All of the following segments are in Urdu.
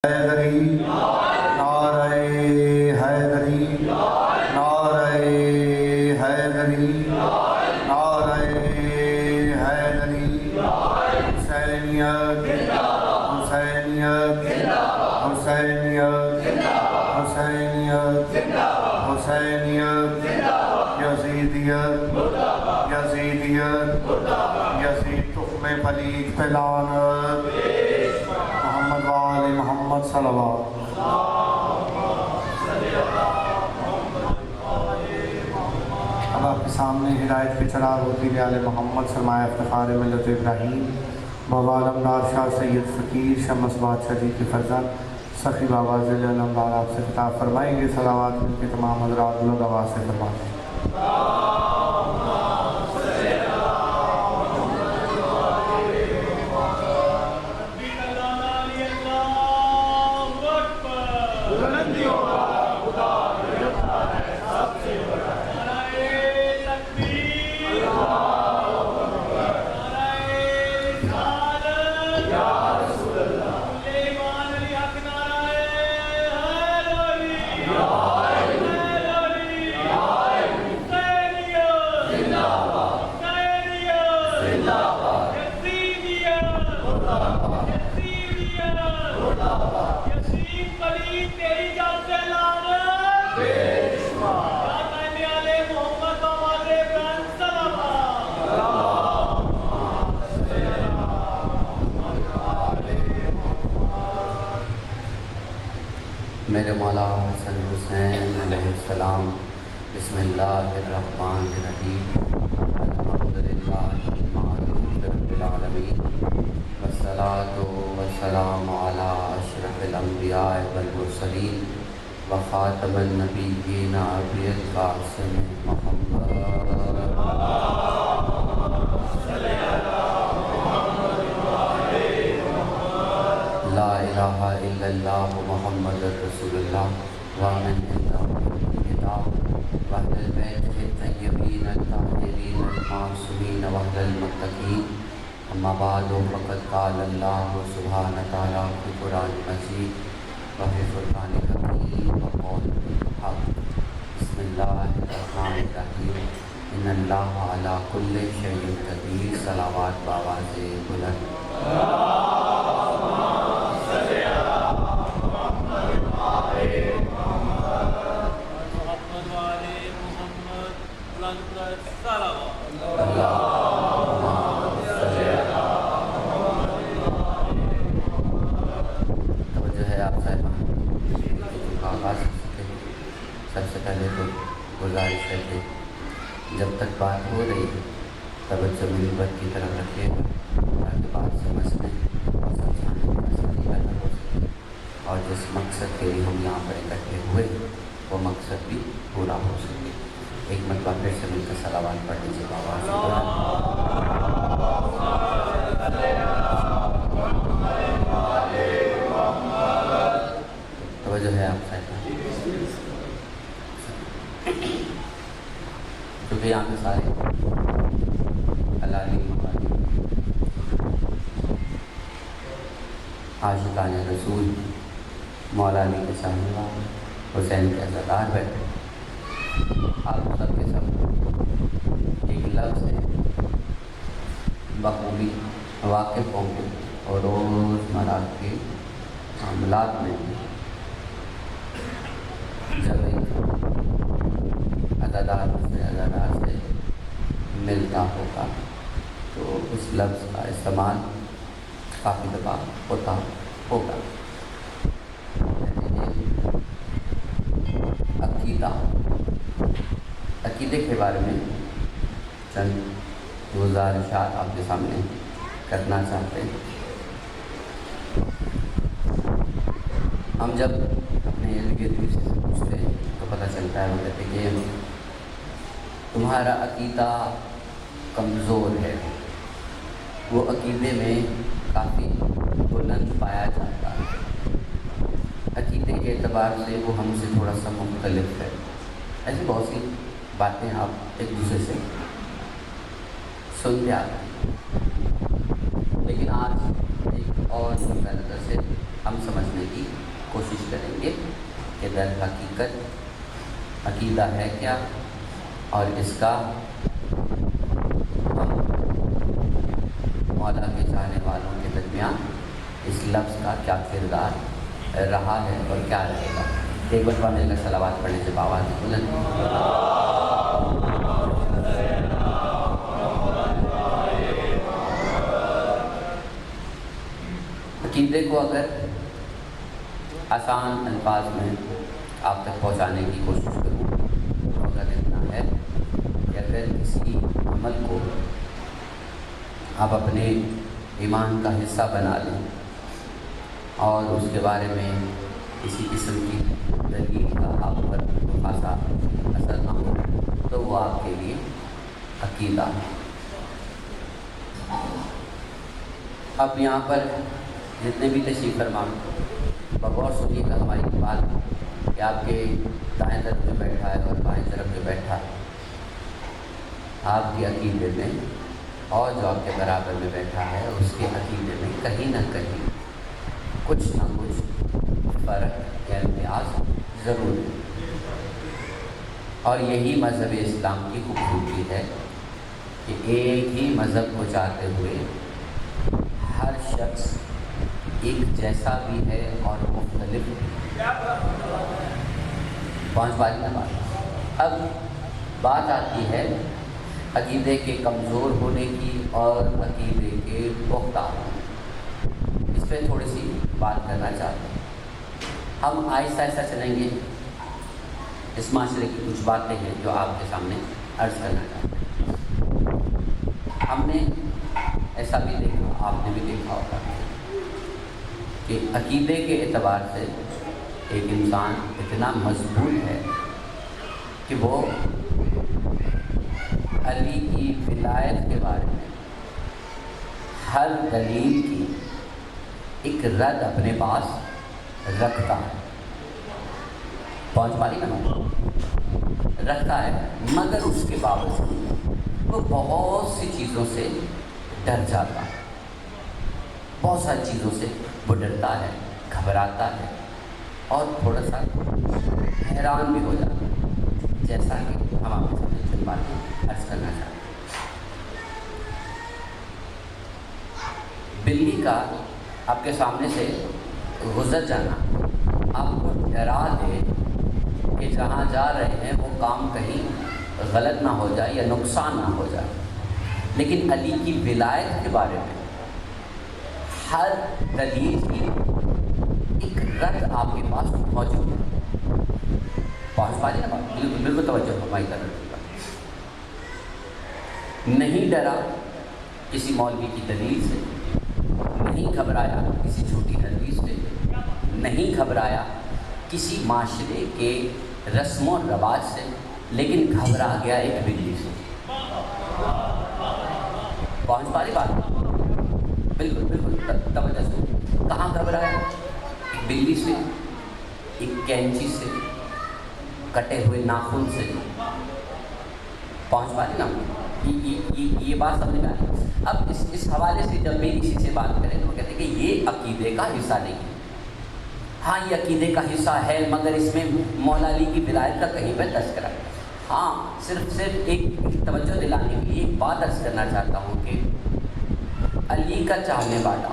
حیدری نعرہ حیدری نعرہ حیدری نعرہ حیدری حسینیت حسینیت حسینیت حسینیت حسینیت یزیدیت یزیدیت یزید تخم پلید پہ لعنت محمد وآل محمد صلوات اب آپ کے سامنے ہدایت کے چراغ وزیر آل محمد سرمایہ افتخار ملت ابراہیم بابا علمدار شاہ سید فقیر شمس بادشاہ جی کے فرزند سخی بابا ذل علمدار آپ سے خطاب فرمائیں گے. صلوات ان کے تمام حضرات لوگ آواز سے فرمائیں. میرے مولا حسن حسین علیہ السلام. بسم اللہ الرحمن الرحیم. الحمدللہ رب العالمین والصلاة والسلام علی اشرف الانبیاء والمرسلین وخاتم النبیین ابی القاسم محمد. لا الہ الا اللہ محمد رسول اللہ ومن کتاب وحد البیت الطیبین الطاہرین المعصومین وحد المتقین. اما بعد فقد قال اللہ سبحانہ تعالیٰ فی قرآن مجید وفی فرقان حکیم وقول الحق. بسم اللہ الرحمن الرحیم. ان اللہ علی کل شیء قدیر. صلوات بآواز بلند. سب سے پہلے تو گزارش ہے کہ جب تک بات ہو رہی ہے توجہ منبر کی طرف رکھیے گا تاکہ بات سمجھنے اور سمجھانے میں آسانی پیدا ہو سکے اور جس مقصد کے لیے ہم یہاں پر اکٹھے ہوئے وہ مقصد بھی پورا ہو سکے. ایک مرتبہ پھر سے مل کر صلوات پڑھ لیجیے بابا توجہ ہے آپ صاحب. کیونکہ یہاں پہ سارے حلالی موالی عاشقان رسول مولا علی کے چاہنے والے حسین کے عزادار بیٹھے. آپ سب کے سب ایک لفظ ہے بخوبی واقف ہوں گے اور روزمرہ کے معاملات میں جب ایک عزادار سے عزادار سے ملتا ہوگا تو اس لفظ کا استعمال کافی دفعہ ہوتا ہوگا. عقیدے کے بارے میں چند گزارشات آپ کے سامنے کرنا چاہتے ہیں. ہم جب اپنے ارد گرد سے پوچھتے ہیں تو پتہ چلتا ہے وہ کہتے ہیں کہ تمہارا عقیدہ کمزور ہے. وہ عقیدے میں کافی بلند پایا جاتا ہے. عقیدے کے اعتبار سے وہ ہم سے تھوڑا سا مختلف ہے. ایسی بہت سی باتیں آپ ایک دوسرے سے سنتے آتے ہیں. لیکن آج ایک اور نظر سے ہم سمجھنے کی کوشش کریں گے کہ در حقیقت عقیدہ ہے کیا، اور اس کا ہم مولا کے چاہنے والوں کے درمیان اس لفظ کا کیا کردار رہا ہے اور کیا رہے گا۔ ایک مرتبہ مل کر صلوات پڑھنے سے باواز بلند۔ عقیدے کو اگر آسان الفاظ میں آپ تک پہنچانے کی کوشش کروں تو اگر اتنا ہے کہ اگر کسی عمل کو آپ اپنے ایمان کا حصہ بنا لیں اور اس کے بارے میں کسی قسم کی دلیل کا آپ پر خاصا اثر نہ ہو تو وہ آپ کے لیے عقیدہ ہے۔ اب یہاں پر جتنے بھی تشریف فرما بغور سنیے گا ہماری بات کہ آپ کے دائیں طرف جو بیٹھا ہے اور بائیں طرف جو بیٹھا ہے، آپ کے عقیدے میں اور جو آپ کے برابر میں بیٹھا ہے اس کے عقیدے میں کہیں نہ کہیں کچھ نہ کچھ فرق یا امتیاز ضرور ہے۔ اور یہی مذہب اسلام کی خوبصورتی ہے کہ ایک ہی مذہب کو چاہتے ہوئے ہر شخص ایک جیسا بھی ہے اور مختلف بھی۔ پہنچ پائی نا بات؟ اب بات آتی ہے عقیدے کے کمزور ہونے کی اور عقیدے کے پختہ ہونے کی۔ اس پہ تھوڑی سی بات کرنا چاہتے ہیں۔ ہم آہستہ آہستہ چلیں گے۔ اس معاشرے کی کچھ باتیں ہیں جو آپ کے سامنے عرض کرنا چاہتے ہیں۔ ہم نے ایسا بھی دیکھا، آپ نے بھی دیکھا ہوگا کہ عقیدے کے اعتبار سے ایک انسان اتنا مضبوط ہے کہ وہ علی کی ولایت کے بارے میں ہر دلیل کی ایک رد اپنے پاس رکھتا ہے۔ پہنچ پا رہی نا؟ رکھتا ہے، مگر اس کے باوجود وہ بہت سی چیزوں سے ڈر جاتا ہے، بہت ساری چیزوں سے وہ ڈرتا ہے، گھبراتا ہے اور تھوڑا سا حیران بھی ہو جاتا ہے، جیسا کہ ہم آپ کے سامنے چند باتیں عرض کرنا چاہتے ہیں۔ بلی کا آپ کے سامنے سے گزر جانا آپ کو ڈرا دے کہ جہاں جا رہے ہیں وہ کام کہیں غلط نہ ہو جائے یا نقصان نہ ہو جائے، لیکن علی کی ولایت کے بارے میں ہر دلیل کی ایک رد آپ کے پاس موجود ہے۔ پہنچ پا جائے نا؟ بالکل توجہ ہماری طرف نہیں ڈرا کسی مولوی کی دلیل سے، نہیں گھبرایا کسی چھوٹی حدیث سے، نہیں گھبرایا کسی معاشرے کے رسم و رواج سے، لیکن گھبرا گیا ایک بلی سے۔ پہنچ پا رہی بات؟ بالکل بالکل توجہ سے۔ کہاں گھبرایا؟ ایک بلی سے، ایک کینچی سے، کٹے ہوئے ناخن سے۔ پہنچ پا رہی نا؟ یہ بات سمجھ میں آئی۔ اب اس حوالے سے جب بھی کسی سے بات کریں تو وہ کہتے ہیں کہ یہ عقیدے کا حصہ نہیں ہے۔ ہاں یہ عقیدے کا حصہ ہے، مگر اس میں مولا علی کی ولایت کا کہیں پہ تذکرہ ہے۔ ہاں صرف ایک توجہ دلانے کے لیے ایک بات عرض کرنا چاہتا ہوں کہ علی کا چاہنے والا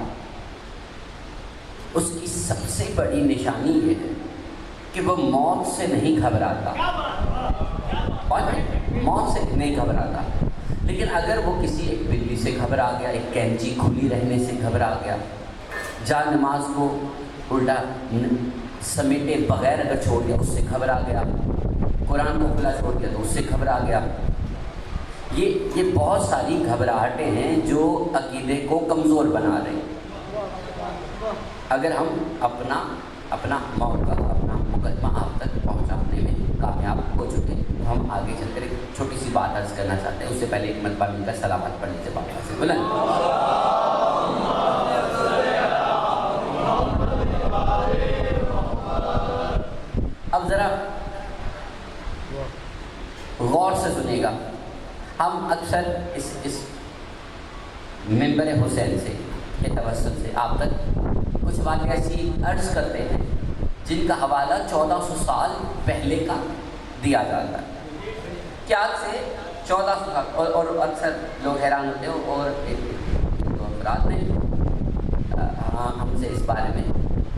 اس کی سب سے بڑی نشانی یہ ہے کہ وہ موت سے نہیں گھبراتا، موت سے نہیں گھبراتا۔ لیکن اگر وہ کسی ایک بلی سے گھبرا گیا، ایک کینچی کھلی رہنے سے گھبرا گیا، جا نماز کو الٹا سمیٹے بغیر اگر چھوڑ دیا اس سے گھبرا گیا، قرآن کو کھلا چھوڑ دیا تو اس سے گھبرا گیا، یہ بہت ساری گھبراہٹیں ہیں جو عقیدے کو کمزور بنا رہے ہیں۔ اگر ہم اپنا موقع، اپنا مقدمہ آپ تک پہنچانے میں کامیاب ہو چکے تو ہم آگے چل کر ایک چھوٹی سی بات عرض کرنا چاہتے ہیں۔ اس سے پہلے ایک مرتبہ مل کر سلامت پڑھ لیجیے باقی سے بلند۔ اب ذرا غور سے سنیے گا۔ ہم اکثر اس ممبر حسین سے کے توسط سے آپ تک کچھ واقعہ ایسی عرض کرتے ہیں جن کا حوالہ 1400 سال پہلے کا دیا جاتا ہے، کیا سے 1400 سال، اور اکثر لوگ حیران ہوتے ہیں، اور دو افراد نے ہم سے اس بارے میں،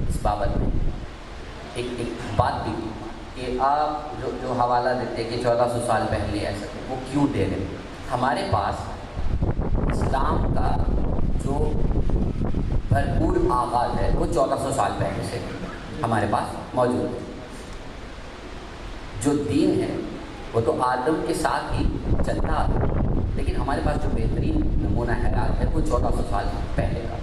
اس بابت میں ایک بات بھی کی کہ آپ جو حوالہ دیتے کہ 1400 سال پہلے ایسا، وہ کیوں دے رہے ہیں؟ ہمارے پاس اسلام کا جو بھرپور آغاز ہے وہ 1400 سال پہلے سے ہمارے پاس موجود ہے۔ جو دین ہے وہ تو آدم کے ساتھ ہی چلتا ہے، لیکن ہمارے پاس جو بہترین نمونہ حیات ہے وہ 1400 سال پہلے کا۔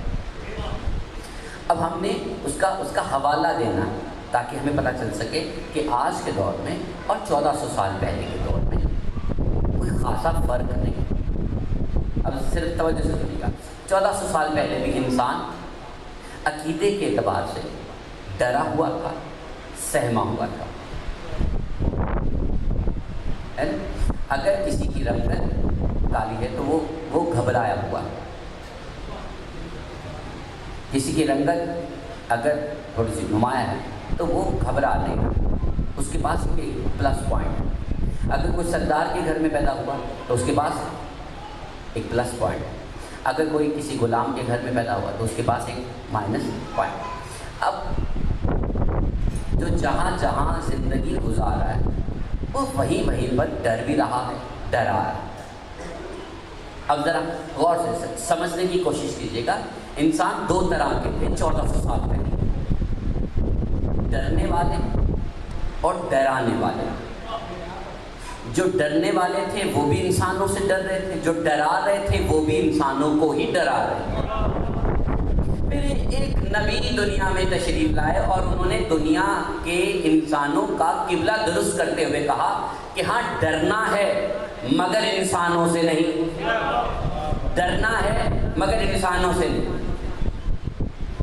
اب ہم نے اس کا حوالہ دینا تاکہ ہمیں پتہ چل سکے کہ آج کے دور میں اور 1400 سال پہلے کے دور میں کوئی خاصا فرق نہیں۔ اب صرف توجہ سے سنیے گا، 1400 سال پہلے بھی انسان عقیدے کے اعتبار سے ڈرا ہوا تھا، سہما ہوا تھا۔ اگر کسی کی رنگت کالی ہے تو وہ گھبرایا ہوا ہے، کسی کی رنگت اگر تھوڑی سی نمایاں ہے تو وہ گھبرا نہیں، اس کے پاس ایک پلس پوائنٹ ہے۔ اگر کوئی سردار کے گھر میں پیدا ہوا تو اس کے پاس ایک پلس پوائنٹ ہے، اگر کوئی کسی غلام کے گھر میں پیدا ہوا تو اس کے پاس ایک مائنس پوائنٹ۔ اب جو جہاں جہاں زندگی گزار رہا ہے وہ وہیں پر ڈر بھی رہا ہے، ڈرا رہا ہے۔ اب ذرا غور سے سمجھنے کی کوشش کیجیے گا، انسان دو طرح کے تھے 1400 سال پہلے، ڈرنے والے اور ڈرانے والے۔ جو ڈرنے والے تھے وہ بھی انسانوں سے ڈر رہے تھے، جو ڈرا رہے تھے وہ بھی انسانوں کو ہی ڈرا رہے تھے۔ پھر ایک نبی دنیا میں تشریف لائے اور انہوں نے دنیا کے انسانوں کا قبلہ درست کرتے ہوئے کہا کہ ہاں ڈرنا ہے مگر انسانوں سے نہیں، ڈرنا ہے مگر انسانوں سے نہیں۔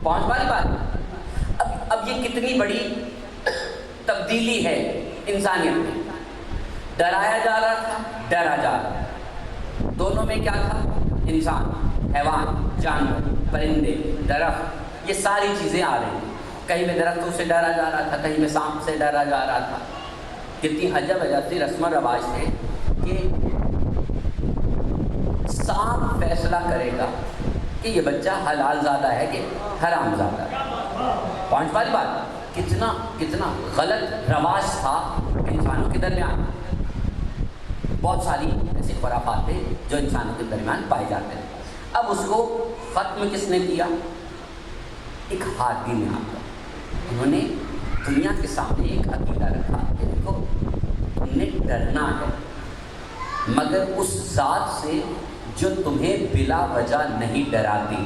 پہنچ والی بات؟ اب یہ کتنی بڑی تبدیلی ہے انسانیت میں۔ ڈرایا جا رہا تھا، ڈرا جا رہا، دونوں میں کیا تھا؟ انسان، حیوان، جانور، پرندے، درخت، یہ ساری چیزیں آ رہی ہیں۔ کہیں میں درختوں سے ڈرا جا رہا تھا، کہیں میں سانپ سے ڈرا جا رہا تھا۔ کتنی عجب سی رسم و رواج تھے کہ سانپ فیصلہ کرے گا کہ یہ بچہ حلال زادہ ہے کہ حرام زادہ ہے۔ پانچ والی بات، کتنا غلط رواج تھا انسانوں کے درمیان۔ بہت ساری ایسے خرافات تھے جو انسانوں کے درمیان پائے جاتے ہیں۔ اب اس کو ختم کس نے کیا؟ ایک ہادی نے آ کر انہوں نے دنیا کے سامنے ایک عقیدہ رکھا کہ دیکھو تم نے ڈرنا ہے مگر اس ذات سے جو تمہیں بلا وجہ نہیں ڈراتی،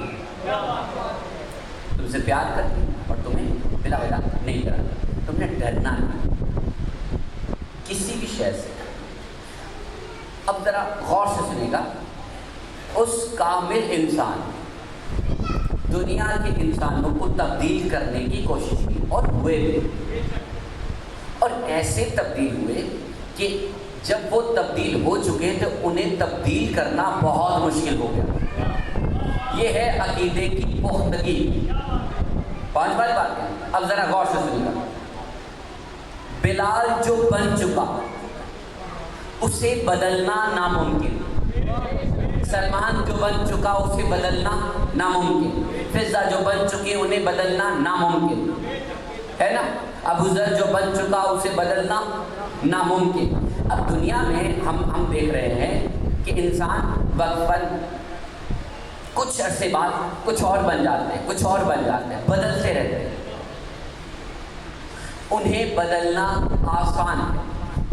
تم سے پیار کرتی اور تمہیں بلا وجہ نہیں ڈراتی، تم نے ڈرنا ہے کسی بھی شے سے۔ اب ذرا غور سے سنیے گا، اس کامل انسان دنیا کے انسانوں کو تبدیل کرنے کی کوشش کی اور ہوئے بھی، اور ایسے تبدیل ہوئے کہ جب وہ تبدیل ہو چکے تو انہیں تبدیل کرنا بہت مشکل ہو گیا۔ یہ ہے عقیدے کی پختگی۔ پانچ والی بات ہے، اب ذرا غور سے سنیے گا۔ بلال جو بن چکا اسے بدلنا ناممکن، سلمان جو بن چکا اسے بدلنا ناممکن، فضا جو بن چکی انہیں بدلنا ناممکن ہے نا، ابو ذر جو بن چکا اسے بدلنا ناممکن۔ اب دنیا میں ہم دیکھ رہے ہیں کہ انسان وقفاً کچھ عرصے بعد کچھ اور بن جاتے ہیں، کچھ اور بن جاتے ہیں، بدلتے رہتے ہیں۔ انہیں بدلنا آسان ہے۔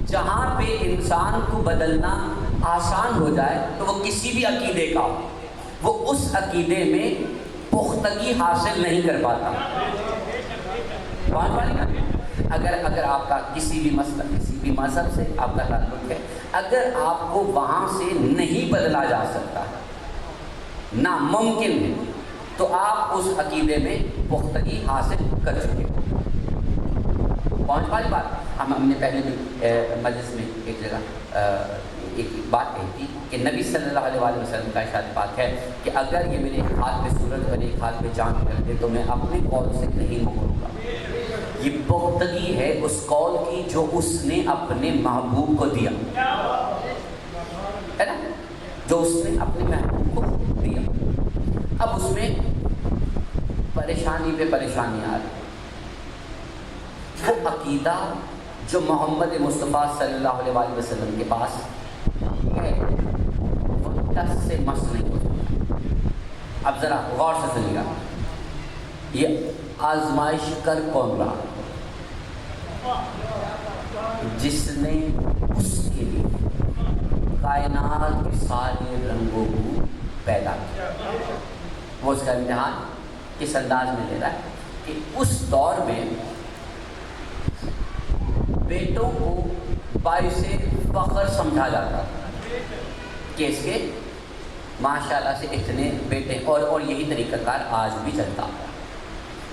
جہاں پہ انسان کو بدلنا آسان ہو جائے تو وہ کسی بھی عقیدے کا ہو، وہ اس عقیدے میں پختگی حاصل نہیں کر پاتا۔ اگر آپ کا کسی بھی مسئلہ، کسی بھی مذہب سے آپ کا تعلق ہے، اگر آپ کو وہاں سے نہیں بدلا جا سکتا، ناممکن ہے، تو آپ اس عقیدے میں پختگی حاصل کر چکے ہو۔ پہنچ والی بات، ہم نے پہلے بھی مجلس میں ایک جگہ ایک بات کہی تھی کہ نبی صلی اللہ علیہ وآلہ وسلم کا ارشاد پاک ہے کہ اگر یہ میرے ایک ہاتھ پہ سورج اور ایک ہاتھ پہ چاند کر دے تو میں اپنے قول سے نہیں مکروں گا۔ یہ پختگی ہے اس قول کی جو اس نے اپنے محبوب کو دیا ہے نا، جو اس نے اپنے محبوب کو دیا۔ اب اس میں پریشانی پہ پریشانی آ رہی، وہ عقیدہ جو محمد مصطفیٰ صلی اللہ علیہ وآلہ وسلم کے پاس ہے وہ ٹس سے مس نہیں ہو سکتا۔ اب ذرا غور سے سنیے گا، یہ آزمائش کر کون رہا؟ جس نے اس کے لیے کائنات کے سارے رنگوں کو پیدا کیا، وہ اس کا امتحان کس انداز میں لے رہا ہے کہ اس دور میں بیٹوں کو باعث فخر سمجھا جاتا کہ اس کے ماشاءاللہ سے اتنے بیٹے، اور یہی طریقہ کار آج بھی چلتا ہے۔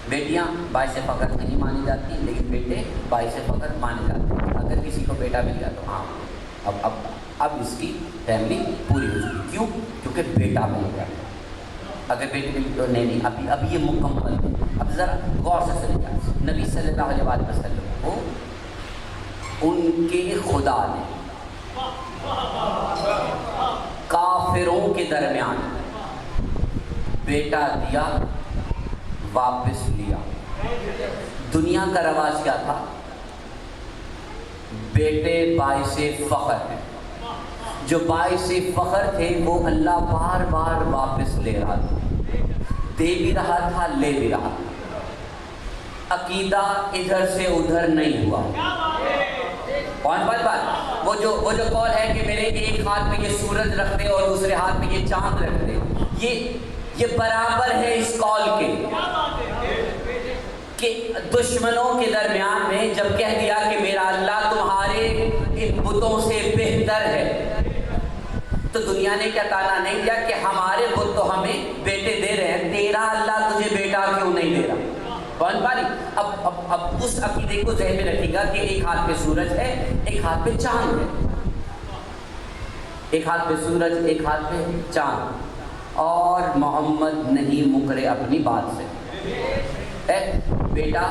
بیٹیاں باعث فخر نہیں مانی جاتی لیکن بیٹے باعث فخر مانے جاتے ہیں۔ اگر کسی کو بیٹا مل گیا تو ہاں اب اس کی فیملی پوری ہو چکی، کیوں؟ کیونکہ بیٹا مل گیا۔ اگر بیٹی ملی تو نہیں، اب یہ مکمل ہے۔ اب ذرا غور سے سنیں گا، نبی صلی اللہ علیہ وآلہ وسلم کو ان کے خدا نے کافروں کے درمیان بیٹا دیا، واپس لیا۔ دنیا کا رواج کیا تھا؟ بیٹے باعث فخر ہیں، جو باعث فخر تھے وہ اللہ بار بار واپس لے رہا تھا، دے بھی رہا تھا، لے بھی رہا تھا۔ عقیدہ ادھر سے ادھر نہیں ہوا۔ کون بات؟ وہ جو قول ہے کہ میرے ایک ہاتھ میں یہ سورج رکھ دے اور دوسرے ہاتھ میں یہ چاند رکھ دے، یہ برابر ہے اس قول کے کہ دشمنوں کے درمیان میں جب کہہ دیا کہ میرا اللہ تمہارے ان بتوں سے بہتر ہے، تو دنیا نے کیا تانا نہیں دیا کہ ہمارے بت تو ہمیں بیٹے دے رہے ہیں، تیرا اللہ تجھے بیٹا کیوں نہیں دے رہا؟ کون باری؟ اب اس عقیدے کو ذہن میں رکھیے گا کہ ایک ہاتھ پہ سورج ہے، ایک ہاتھ پہ چاند ہے، ایک ہاتھ پہ سورج، ایک ہاتھ پہ چاند، اور محمد نہیں مکرے اپنی بات سے۔ بیٹا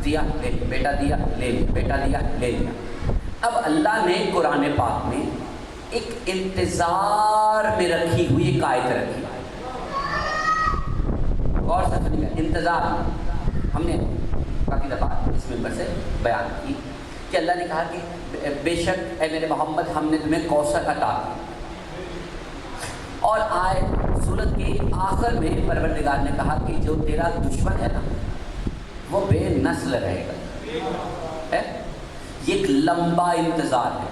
دیا لے، بیٹا دیا لے، بیٹا دیا لے لیا۔ اب اللہ نے قرآن پاک میں ایک انتظار میں رکھی ہوئی ایک آیت رکھی، غور سے سنیے گا، انتظار۔ ہم نے کافی دفعہ اس ممبر سے بیان کی کہ اللہ نے کہا کہ بے شک اے میرے محمد ہم نے تمہیں کوثر عطا کی، اور آیت سورت کے آخر میں پروردگار نے کہا کہ جو تیرا دشمن ہے نا وہ بے نسل رہے گا۔ یہ ایک لمبا انتظار ہے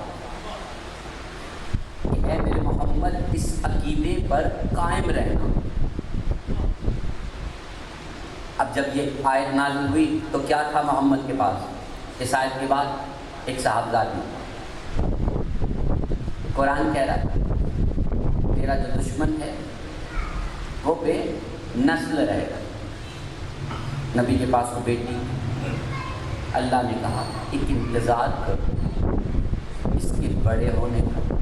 کہ اے میرے محمد اس عقیدے پر قائم رہنا۔ اب جب یہ آیت نازل ہوئی تو کیا تھا محمد کے پاس؟ اس آیت کے بعد ایک صاحبزادی، قرآن کہہ رہا ہے تیرا جو دشمن ہے وہ بے نسل رہے گا۔ نبی کے پاس وہ بیٹی، اللہ نے کہا ایک انتظار کرو اس کے بڑے ہونے کا،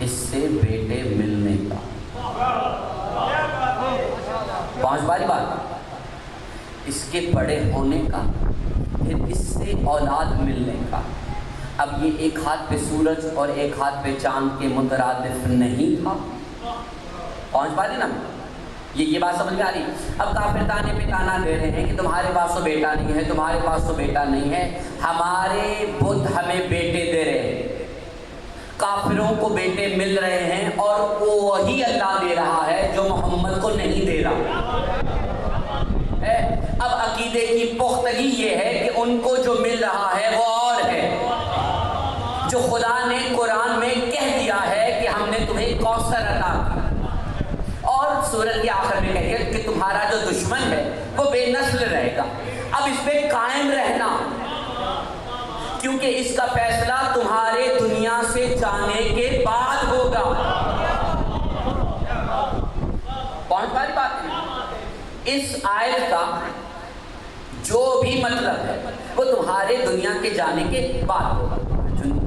اس سے بیٹے ملنے کا۔ 5 باری بات، اس کے بڑے ہونے کا، پھر اس سے اولاد ملنے کا۔ اب یہ ایک ہاتھ پہ سورج اور ایک ہاتھ پہ چاند کے مترادف نہیں تھا۔ 5 باری نا، یہ بات سمجھ میں آ رہی؟ اب کافر تانے پہ تانا دے رہے ہیں کہ تمہارے پاس تو بیٹا نہیں ہے، تمہارے پاس تو بیٹا نہیں ہے، ہمارے بت ہمیں بیٹے دے رہے ہیں، کافروں کو بیٹے مل رہے ہیں، اور وہی اللہ دے رہا ہے جو محمد کو نہیں دے رہا۔ اب عقیدے کی پختگی یہ ہے کہ ان کو جو مل رہا ہے وہ اور ہے، جو خدا نے قرآن میں کہہ دیا ہے کہ ہم نے تمہیں کوثر عطا کی، اور سورت کے آخر میں کہہ دیا کہ تمہارا جو دشمن ہے وہ بے نسل رہے گا۔ اب اس پہ قائم رہنا، کیونکہ اس کا فیصلہ تمہارے دنیا سے جانے کے بعد ہوگا۔ کون ساری بات ہے؟ اس آیت کا جو بھی مطلب ہے وہ تمہارے دنیا کے جانے کے بعد ہوگا۔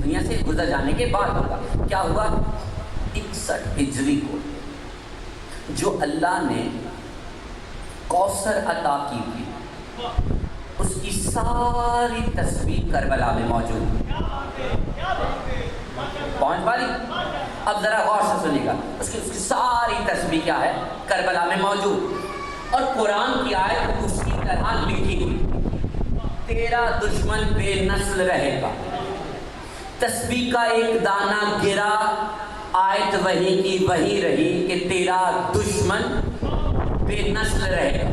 دنیا سے گزر جانے کے بعد ہوگا. کیا ہوا؟ 61 ہجری کو جو اللہ نے کوثر عطا کی تھی اس کی ساری تصویر کربلا میں موجود. پہنچ پا رہی؟ اب ذرا غور سے سنیے گا. اس کی ساری تصویر کیا ہے؟ کربلا میں موجود. اور قرآن کی آیت اس کی طرح لکھی ہوئی، تیرا دشمن بے نسل رہے گا. تسبیح کا ایک دانہ گرا، آیت وہی کی وہی رہی کہ تیرا دشمن بے نسل رہے گا.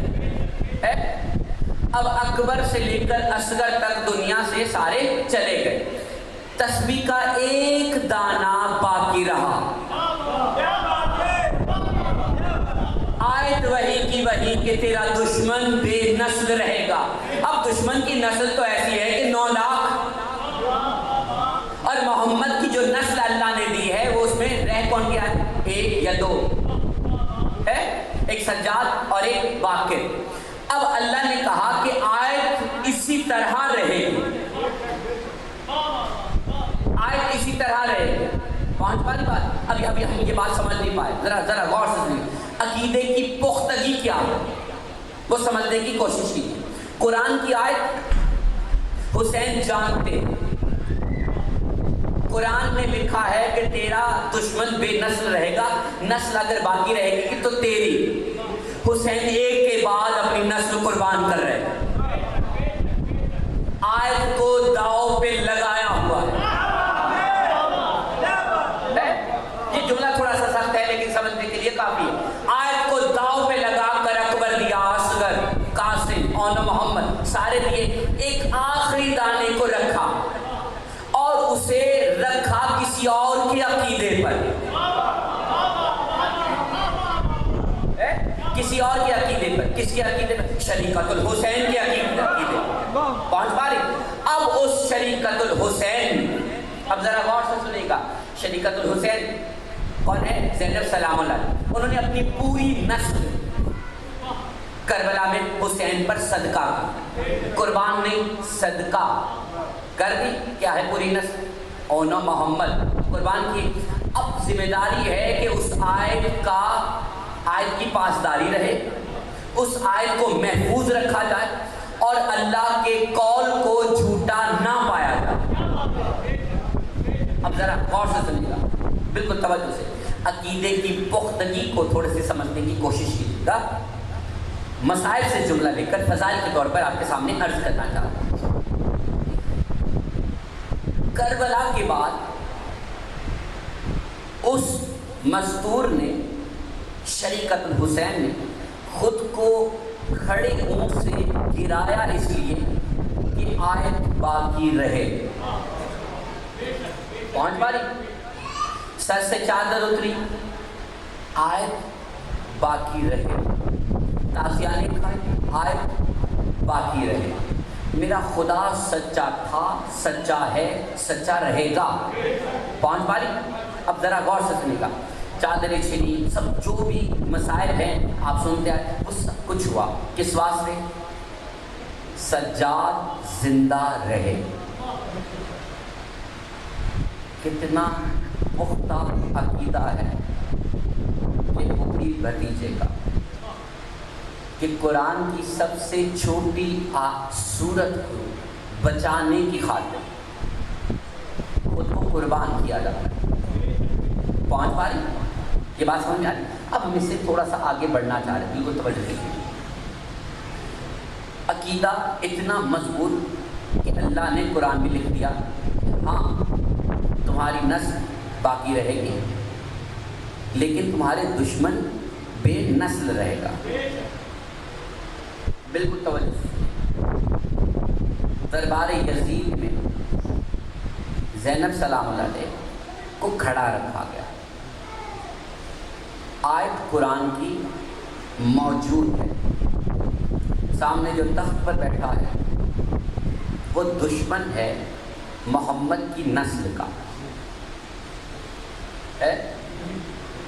اب اکبر سے لے کر اصغر تک دنیا سے سارے چلے گئے، تسبیح کا ایک دانہ باقی رہا. آیت وہی کی وہی کہ تیرا دشمن بے نسل رہے گا. اب دشمن کی نسل تو ایسی ہے کہ 9 لاکھ، اور محمد کی جو نسل اللہ نے دی ہے وہ اس میں رہ کون گیا ہے؟ 1 یا 2 ہے، ایک سجاد اور ایک باقر. اب اللہ نے کہا کہ آیت اسی طرح رہے گی، آیت اسی طرح رہے گی. پہنچ پا رہی بات؟ ابھی ہم یہ بات سمجھ نہیں پائے. ذرا غور سے سنیے. عقیدے کی پختگی کیا ہے وہ سمجھنے کی کوشش کیجیے. قرآن کی آیت حسین جانتے، قرآن نے لکھا ہے کہ تیرا دشمن بے نسل رہے گا، نسل اگر باقی رہے گی تو تیری. حسین ایک کے بعد اپنی نسل قربان کر رہے ہیں. آیت کو داؤ پہ لگایا ہوا ہے. یہ جملہ تھوڑا سا سخت ہے لیکن سمجھنے کے لیے کافی ہے. آیت کو داؤ پہ لگا کر اکبر دیا، اصغر، قاسم، اون محمد سارے دیے. ایک آخری دانے کو رکھا اور اسے رکھا کسی اور کے عقیدے پر، کسی اور کے عقیدے پر. کس کے عقیدے پر؟ شریکت الحسین کے عقیدے پر. پہنچ پا رہے؟ اب اس شریکت الحسین، اب ذرا غور سے سنیے گا. شریکت الحسین کون ہے؟ زینب سلام اللہ. انہوں نے اپنی پوری نسل کربلا میں حسین پر صدقہ کی، قربان نہیں صدقہ کر دی. کیا ہے؟ پوری نسل اون محمد قربان کی. اب ذمہ داری ہے کہ اس آیت کی پاسداری رہے، اس آیت کو محفوظ رکھا جائے اور اللہ کے قول کو جھوٹا نہ پایا جائے. اب ذرا غور سے سنیے گا، بالکل توجہ سے. عقیدے کی پختگی کو تھوڑے سے سمجھنے کی کوشش کیجیے گا. مسائل سے جملہ لے کر فضائل کے طور پر آپ کے سامنے عرض کرنا چاہتا ہوں. کربلا کے بعد اس مزدور نے، شریکت الحسین نے خود کو کھڑے اونٹ سے گرایا اس لیے کہ آیت باقی رہے. پہنچ پا رہی؟ سر سے چادر اتری، آیت باقی رہے. تازیانے کھائے، آیت باقی رہے. میرا خدا سچا تھا، سچا ہے، سچا رہے گا. پہنچ پا رہی؟ اب ذرا غور سے سنیے گا. چادریں چھنی، سب جو بھی مسائل ہیں آپ سنتے ہیں، وہ سب کچھ ہوا کس واسطے؟ سجاد زندہ رہے. کتنا پختہ عقیدہ ہے یہ پوری بھتیجے کا کہ قرآن کی سب سے چھوٹی سورت کو بچانے کی خاطر خود کو قربان کیا جاتا ہے. پہنچ پا رہی؟ یہ بات سمجھ آ رہی؟ اب ہم اس سے تھوڑا سا آگے بڑھنا چاہ رہے ہیں، بالکل توجہ دیجیے. عقیدہ اتنا مضبوط کہ اللہ نے قرآن میں لکھ دیا ہاں تمہاری نسل باقی رہے گی لیکن تمہارے دشمن بے نسل رہے گا. بالکل توجہ. دربار یزید میں زینب سلام اللہ علیہ کو کھڑا رکھا گیا. آیت قرآن کی موجود ہے. سامنے جو تخت پر بیٹھا ہے وہ دشمن ہے محمد کی نسل کا ہے.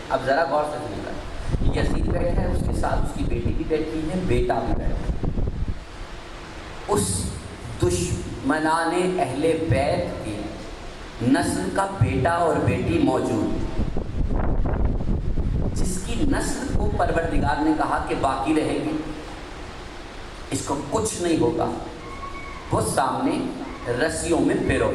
اب ذرا غور سے سنیے گا. یزید بیٹھا ہے، اس کے ساتھ اس کی بیٹی بھی بیٹھی ہے، بیٹا بھی بیٹھا ہے. اس دشمنان اہل بیت کے نسل کا بیٹا اور بیٹی موجود، جس کی نسل کو پروردگار نے کہا کہ باقی رہے گی، اس کو کچھ نہیں ہوگا، وہ سامنے رسیوں میں پیرو۔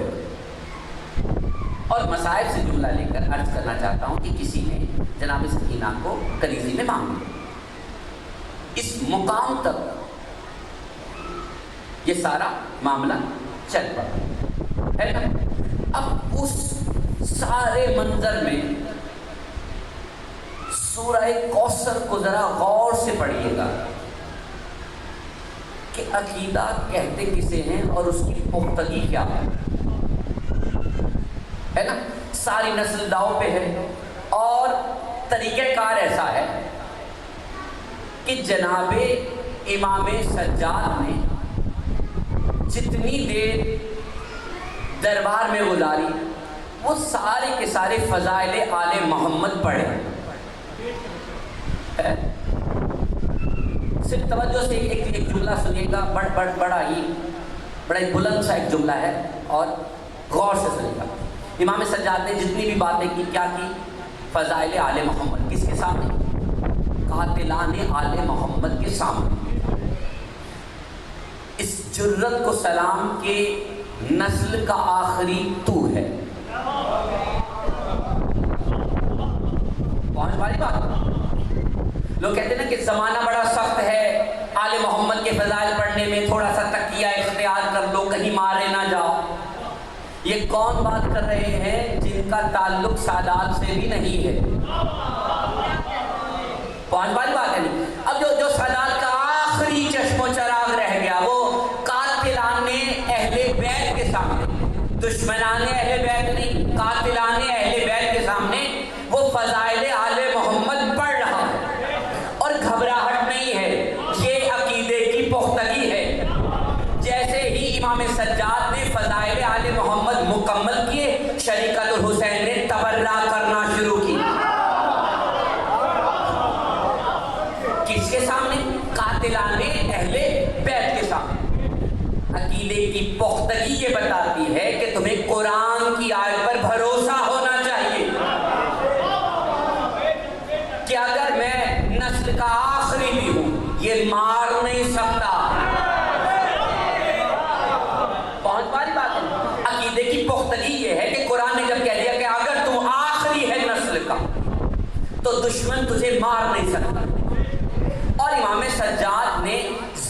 اور مصائب سے جملہ لے کر عرض کرنا چاہتا ہوں کہ کسی نے جناب سکینہ کو کنیزی میں مانگ لیا، اس مقام تک یہ سارا معاملہ چل پڑا ہے نا۔ اب اس سارے منظر میں سورہ کوثر کو ذرا غور سے پڑھیے گا کہ عقیدہ کہتے کسے ہیں اور اس کی پختگی کیا ہے نا۔ ساری نسل داؤ پہ ہے اور طریقہ کار ایسا ہے کہ جناب امام سجاد نے جتنی دیر دربار میں گزاری وہ سارے کے سارے فضائل آل محمد پڑھے۔ صرف توجہ سے ایک جملہ سنیے گا، بڑا ہی بلند سا ایک جملہ ہے اور غور سے سنیے گا۔ امام سجاد نے جتنی بھی باتیں کی کیا کی؟ فضائل آل محمد کس کے سامنے؟ قاتلان آل محمد کے سامنے۔ اس جرت کو سلام کہ نسل کا آخری تو ہے۔ پہنچ والی بات؟ لوگ کہتے ہیں نا کہ زمانہ بڑا سخت ہے، آل محمد کے فضائل پڑھنے میں تھوڑا سا تقیہ اختیار کر لو، کہیں مارے نہ جاؤ۔ یہ کون بات کر رہے ہیں؟ جن کا تعلق سادات سے بھی نہیں ہے۔ پہنچ والی بات ہے نہیں۔ اب جو سادات کا آخری چشم و چراغ رہ گیا وہ قاتلان اہل بیت کے سامنے، دشمنان اہل بیت نہیں، قاتلان اہل بیت کے سامنے وہ فضائل آل محمد پڑھ رہا ہے اور گھبراہٹ نہیں ہے، یہ عقیدے کی پختگی ہے۔ جیسے ہی امام سجاد نے فضائل آل محمد مکمل کیے، شریکت الحسین نے تبرہ کرنا شروع کی۔ کس کے سامنے؟ قاتلان اہل بیت کے سامنے۔ عقیدے کی پختگی یہ بتاتی ہے کہ تمہیں قرآن کی آیت پر بھروسہ ہونا چاہیے کہ اگر میں نسل کا آخری بھی ہوں یہ مار نہیں سکتا۔ پہنچ پا رہی بات ہے؟ عقیدے کی پختگی یہ ہے کہ قرآن نے جب کہہ دیا کہ اگر تم آخری ہے نسل کا تو دشمن تجھے مار نہیں سکتا۔ اور امام سجاد نے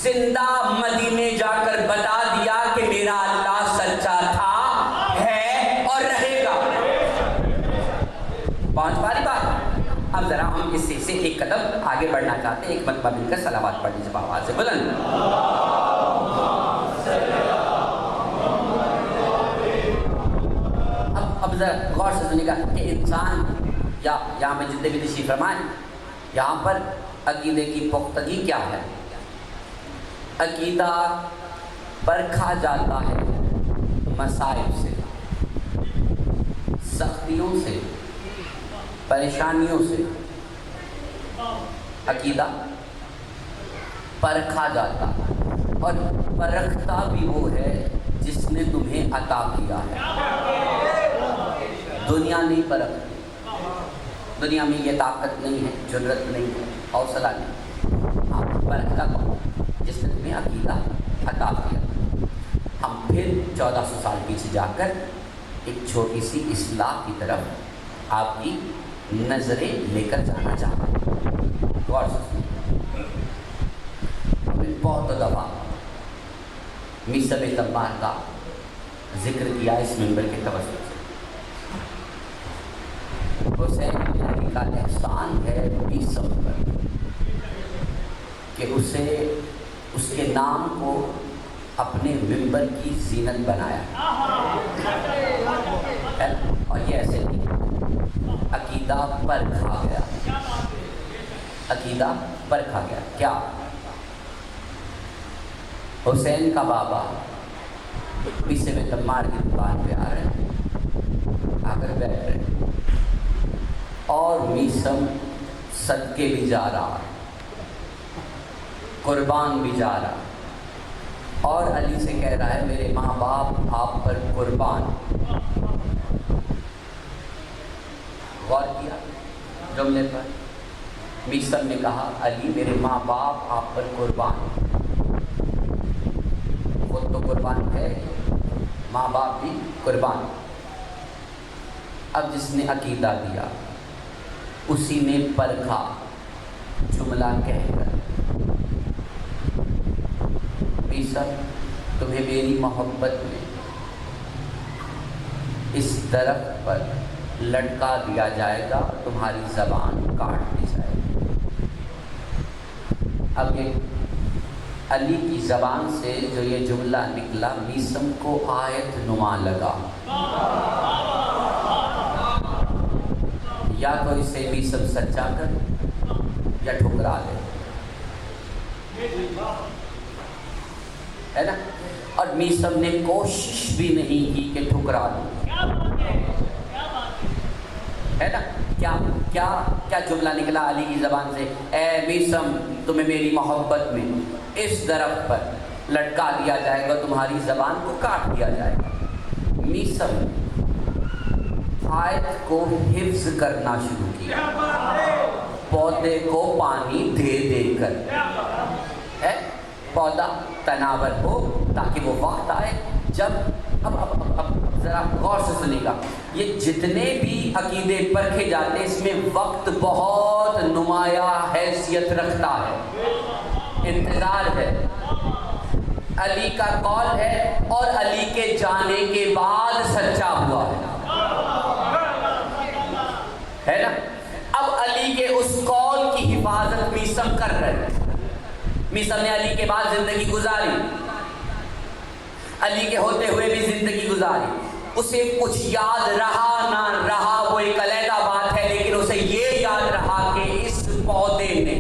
زندہ مدینے جا کر بتا دیا کہ میرا اللہ سچا تھا، ہے اور رہے گا۔ پہنچ پا رہی بات؟ اب ذرا ہم اس سے ایک قدم آگے بڑھنا چاہتے ہیں، ایک مرتبہ مل کر صلوات پڑھ لیجیے آواز سے بلند۔ اب ذرا غور سے سنیے گا کہ انسان یا یہاں میں جتنے بھی تشریف فرمائیں، یہاں پر عقیدے کی پختگی کیا ہے؟ عقیدہ پرکھا جاتا ہے مسائل سے، سختیوں سے، پریشانیوں سے۔ عقیدہ پرکھا جاتا اور پرکھتا بھی وہ ہے جس نے تمہیں عطا کیا ہے۔ دنیا نہیں پرکھتی، دنیا میں یہ طاقت نہیں ہے، جرت نہیں ہے، حوصلہ نہیں۔ آپ پرکھتا کون؟ جس نے تمہیں عقیدہ عطا کیا۔ ہم پھر 1400 سال پیچھے جا کر ایک چھوٹی سی اصلاح کی طرف آپ کی نظریں لے کر جانا چاہتے ہیں۔ غور سے سنیے، ہمیں بہت دفعہ میثم تمار کا ذکر کیا اس منبر کے توسط سے۔ حسین علی کا احسان ہے میثم پر کہ اسے اس کے نام کو اپنے منبر کی زینت بنایا، اور یہ ایسے نہیں، عقیدہ پر کھا گیا، عقیدہ پر کھا گیا۔ کیا؟ حسین کا بابا میثم تمار کی دکان پہ آ رہے ہیں، آ کر بیٹھ رہے ہیں، اور میثم صدقے بھی جا رہا، قربان بھی جا رہا، اور علی سے کہہ رہا ہے میرے ماں باپ آپ پر قربان۔ جملے پر میثم نے کہا علی میرے ماں باپ آپ پر قربان، خود تو قربان ہے، ماں باپ بھی قربان۔ اب جس نے عقیدہ دیا اسی نے پرکھا جملہ کہہ کر، میثم تمہیں میری محبت میں اس درخت پر لٹکا دیا جائے گا، تمہاری زبان کاٹ دی جائے گی۔ اب یہ علی کی زبان سے جو یہ جملہ نکلا میثم کو آیت نما لگا، یا تو اسے میثم سچا کر یا ٹھکرا دے، ہے نا؟ اور میثم نے کوشش بھی نہیں کی کہ ٹھکرا دوں، ہے نا؟ کیا جملہ نکلا علی کی زبان سے؟ اے میثم تمہیں میری محبت میں اس درخت پر لٹکا دیا جائے گا، تمہاری زبان کو کاٹ دیا جائے گا۔ میثم آیت کو حفظ کرنا شروع کیا، پودے کو پانی دے دے کر، پودا تناور ہو تاکہ وہ وقت آئے جب اب ذرا غور سے سنیے گا، یہ جتنے بھی عقیدے پرکھے جاتے ہیں اس میں وقت بہت نمایاں حیثیت رکھتا ہے، انتظار ہے، علی کا قول ہے اور علی کے جانے کے بعد سچا ہوا ہے نا؟ اب علی کے اس قول کی حفاظت میثم کر رہے ہیں۔ میثم نے علی کے بعد زندگی گزاری، علی کے ہوتے ہوئے بھی زندگی گزاری، اسے کچھ یاد رہا نہ رہا وہ ایک علیحدہ بات ہے، لیکن اسے یہ یاد رہا کہ اس پودے نے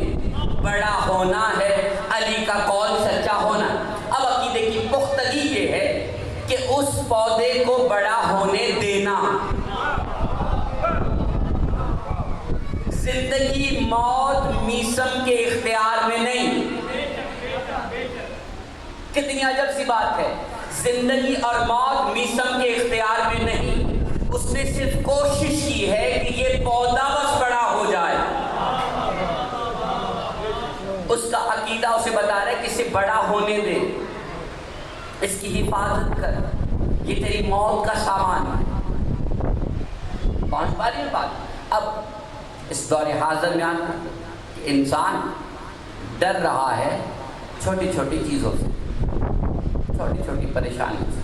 بڑا ہونا ہے، علی کا قول سچا ہونا۔ اب عقیدے کی پختگی یہ ہے کہ اس پودے کو بڑا ہونے دینا، زندگی موت میثم کے اختیار میں نہیں۔ کتنی عجب سی بات ہے، زندگی اور موت میثم کے اختیار میں نہیں، اس نے صرف کوشش کی ہے کہ یہ پودا بس بڑا ہو جائے۔ اس کا عقیدہ اسے بتا رہا ہے کہ اسے بڑا ہونے دے، اس کی حفاظت کر، یہ تیری موت کا سامان ہے۔ پہنچ پا رہی ہے بات؟ اب اس دور حاضر میں آنا کہ انسان ڈر رہا ہے چھوٹی چھوٹی چیزوں سے، چھوٹی چھوٹی پریشانیوں سے،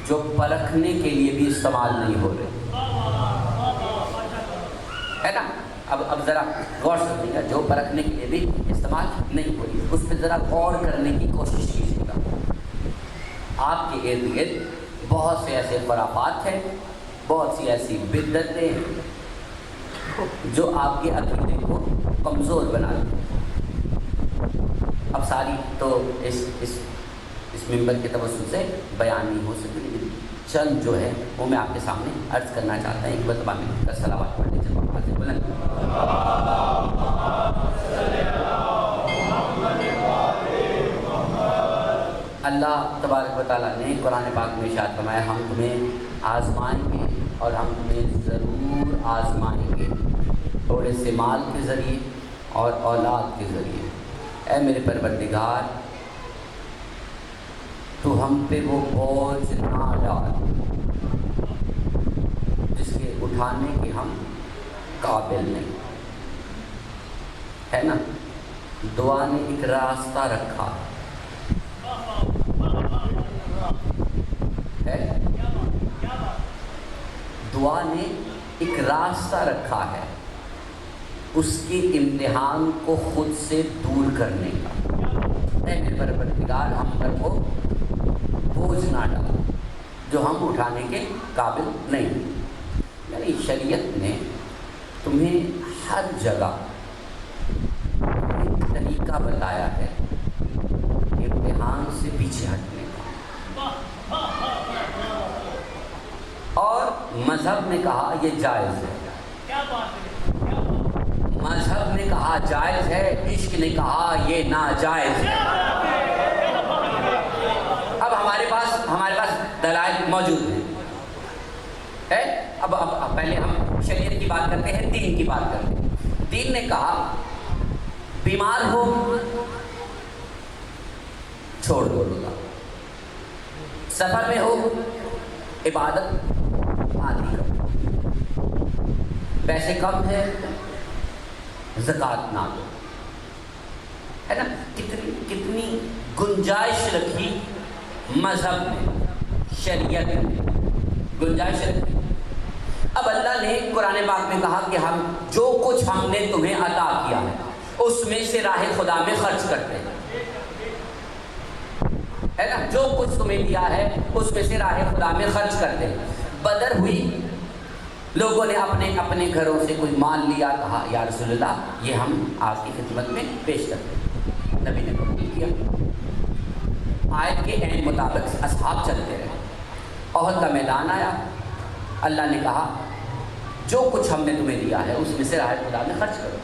جو پرکھنے کے لیے بھی استعمال نہیں ہو رہے، ہے نا؟ اب ذرا غور سے سنیے گا، جو پرکھنے کے لیے بھی استعمال نہیں ہو رہی، اس پہ ذرا غور کرنے کی کوشش کیجیے گا۔ آپ کے ارد گرد بہت سے ایسے خرافات ہیں، بہت سی ایسی بدعتیں ہیں جو آپ کے عقیدے کو کمزور بنا دیں۔ اب ساری تو اس ممبر کے توسط سے بیان نہیں ہو سکتی، لیکن چند جو ہے وہ میں آپ کے سامنے عرض کرنا چاہتا ہوں۔ ایک مرتبہ میں کا صلوات پڑھ لیجیے، بلند اللہ تبارک و تعالیٰ نے قرآن پاک میں ارشاد فرمایا ہم تمہیں آزمائیں گے اور ہم تمہیں ضرور آزمائیں گے، تھوڑے سے مال کے ذریعے اور اولاد کے ذریعے۔ اے میرے پروردگار تو ہم پہ وہ بوجھ نہ ڈال جس کے اٹھانے کے ہم قابل نہیں، ہے نا؟ دعا نے ایک راستہ رکھا ہے، دعا نے ایک راستہ رکھا ہے اس کی امتحان کو خود سے دور کرنے کا۔ اے میرے پروردگار ہم پر وہ بوجھ نہ ڈال جو ہم اٹھانے کے قابل نہیں۔ یعنی شریعت نے تمہیں ہر جگہ ایک طریقہ بتایا ہے امتحان سے پیچھے ہٹنے کا، اور مذہب نے کہا یہ جائز ہے، مذہب نے کہا جائز ہے، عشق نے کہا یہ ناجائز ہے۔ اب ہمارے پاس دلائل موجود ہیں، اب پہلے ہم شریعت کی بات کرتے ہیں، دین کی بات کرتے ہیں۔ دین نے کہا بیمار ہو چھوڑ دو روزہ، سفر میں ہو عبادت آدھی کرو، پیسے کم ہے زکوٰۃ نہ دو، ہے نا؟ کتنی گنجائش رکھی مذہب میں، شریعت میں گنجائش رکھی۔ اب اللہ نے قرآن پاک میں کہا کہ ہم جو کچھ ہم نے تمہیں عطا کیا ہے اس میں سے راہ خدا میں خرچ کرتے ہیں، ہے نا؟ جو کچھ تمہیں دیا ہے اس میں سے راہ خدا میں خرچ کرتے ہیں۔ بدر ہوئی، لوگوں نے اپنے اپنے گھروں سے کوئی مال لیا، کہا یا رسول اللہ یہ ہم آپ کی خدمت میں پیش کرتے ہیں، نبی نے قبول کیا۔ آیت کے عین مطابق اصحاب چلتے رہے، احد کا میدان آیا، اللہ نے کہا جو کچھ ہم نے تمہیں دیا ہے اس میں سے راہ خدا میں خرچ کرو۔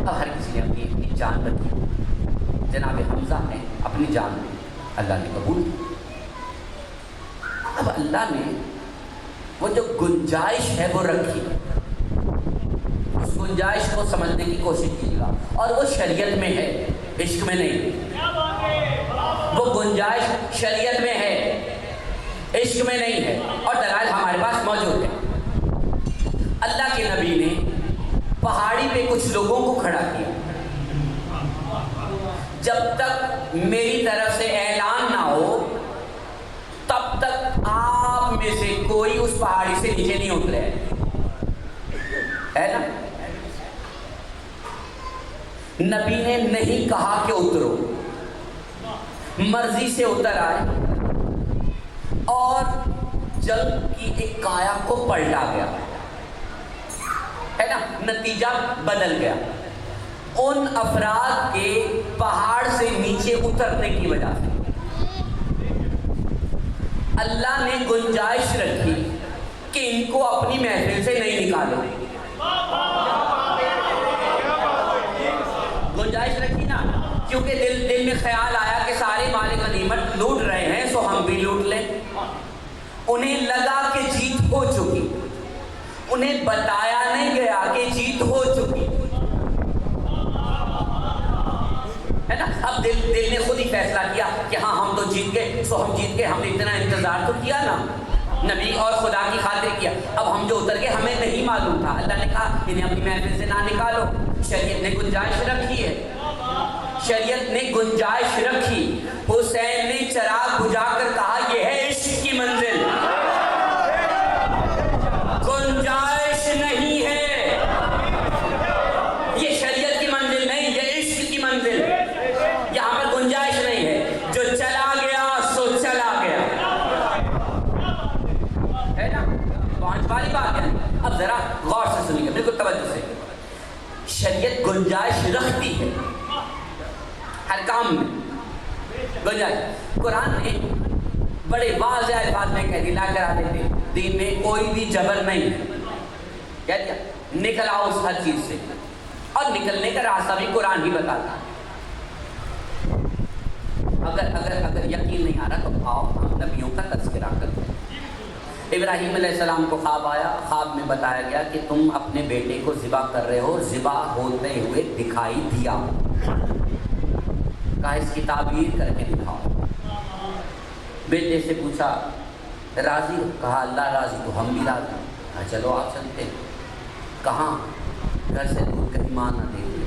اب ہر کسی نے اپنی اپنی جان رکھی، جناب حمزہ نے اپنی جان دی، اللہ نے قبول کی۔ اب اللہ نے وہ جو گنجائش ہے وہ رکھی، اس گنجائش کو سمجھنے کی کوشش کیجیے گا، اور وہ شریعت میں ہے، عشق میں نہیں۔ وہ گنجائش شریعت میں ہے، عشق میں نہیں ہے، اور دلائل ہمارے پاس موجود ہے۔ اللہ کے نبی نے پہاڑی پہ کچھ لوگوں کو کھڑا کیا، جب تک میری طرف سے اعلان نہ ہو تب تک آپ میں سے کوئی اس پہاڑی سے نیچے نہیں اترے، ہے نا؟ نبی نے نہیں کہا کہ اترو، مرضی سے اتر آئے اور جنگ کی ایک کایا کو پلٹا گیا، ہے نا؟ نتیجہ بدل گیا ان افراد کے پہاڑ سے نیچے اترنے کی وجہ سے۔ اللہ نے گنجائش رکھی کہ ان کو اپنی محفل سے نہیں نکالو، گنجائش رکھی نا، کیونکہ دل میں خیال آیا کہ سارے مال غنیمت لوٹ رہے ہیں سو ہم بھی لوٹ لیں۔ انہیں لگا کہ جیت ہو چکی، انہیں بتایا نہیں گیا کہ جیت ہو چکی، ہے نا؟ اب دل نے خود ہی فیصلہ کیا کہ ہاں ہم تو جیت گئے، سو ہم جیت گئے، ہم نے اتنا انتظار تو کیا نا، نبی اور خدا کی خاطر کیا، اب ہم جو اتر گئے ہمیں نہیں معلوم تھا۔ اللہ نے کہا انہیں اپنی محفل سے نہ نکالو، شریعت نے گنجائش رکھی ہے، شریعت نے گنجائش رکھی۔ حسین نے چراغ بجھا کر کہا یہ ہے عشق کی منزل، گنجائش نہیں ہے، یہ شریعت کی منزل نہیں، یہ عشق کی منزل، یہاں پر گنجائش نہیں ہے، جو چلا گیا سو چلا گیا، ہے نا؟ پانچ والی بات ہے۔ اب ذرا غور سے سنیے، بالکل توجہ سے، شریعت گنجائش رکھتی ہے ہر کام میں، گنجائش۔ قرآن نے بڑے واضح الفاظ میں کہہ دلا کرا دیتے، دین میں کوئی بھی جبر نہیں ہے، کہہ دیا نکل آؤ اس ہر چیز سے، اور نکلنے کا راستہ بھی قرآن ہی بتاتا ہے۔ اگر یقین نہیں آ رہا تو آؤ ہم نبیوں کا تذکرہ کرتے ہیں۔ ابراہیم علیہ السلام کو خواب آیا، خواب میں بتایا گیا کہ تم اپنے بیٹے کو ذبح کر رہے ہو، ذبح ہوتے ہوئے دکھائی دیا، کہا اس کی تعبیر کر کے دکھاؤ۔ بیٹے سے پوچھا راضی ہو؟ کہا اللہ راضی تو ہم بھی راضی۔ کہا چلو آپ چلتے ہیں۔ کہاں؟ گھر سے دور کہیں ماں نہ دیکھ لے۔